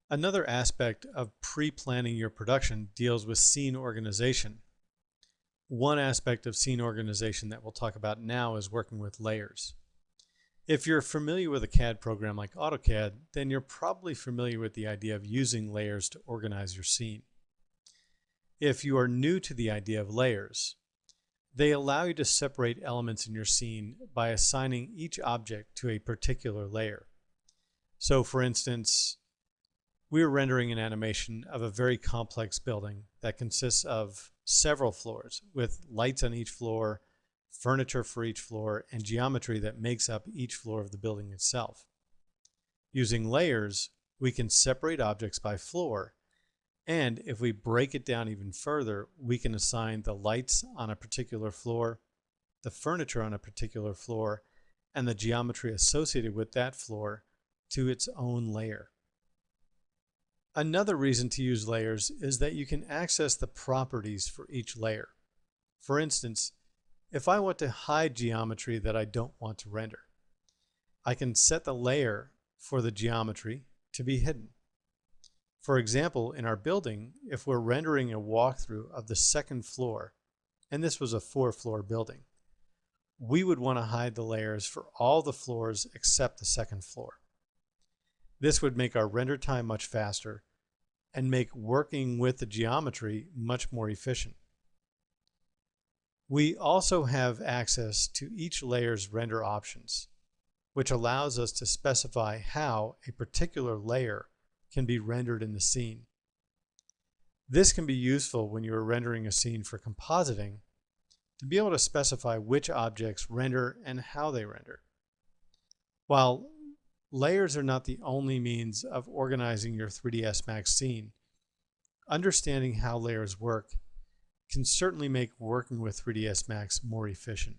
Another aspect of pre-planning your production deals with scene organization. One aspect of scene organization that we'll talk about now is working with layers. If you're familiar with a CAD program like AutoCAD, then you're probably familiar with the idea of using layers to organize your scene. If you are new to the idea of layers, they allow you to separate elements in your scene by assigning each object to a particular layer. So for instance, we're rendering an animation of a very complex building that consists of several floors with lights on each floor, furniture for each floor, and geometry that makes up each floor of the building itself. Using layers, we can separate objects by floor, and if we break it down even further, we can assign the lights on a particular floor, the furniture on a particular floor, and the geometry associated with that floor to its own layer. Another reason to use layers is that you can access the properties for each layer. For instance, if I want to hide geometry that I don't want to render, I can set the layer for the geometry to be hidden. For example, in our building, if we're rendering a walkthrough of the second floor, and this was a 4-floor building, we would want to hide the layers for all the floors except the second floor. This would make our render time much faster and make working with the geometry much more efficient. We also have access to each layer's render options, which allows us to specify how a particular layer can be rendered in the scene. This can be useful when you are rendering a scene for compositing to be able to specify which objects render and how they render. While layers are not the only means of organizing your 3ds Max scene, understanding how layers work can certainly make working with 3ds Max more efficient.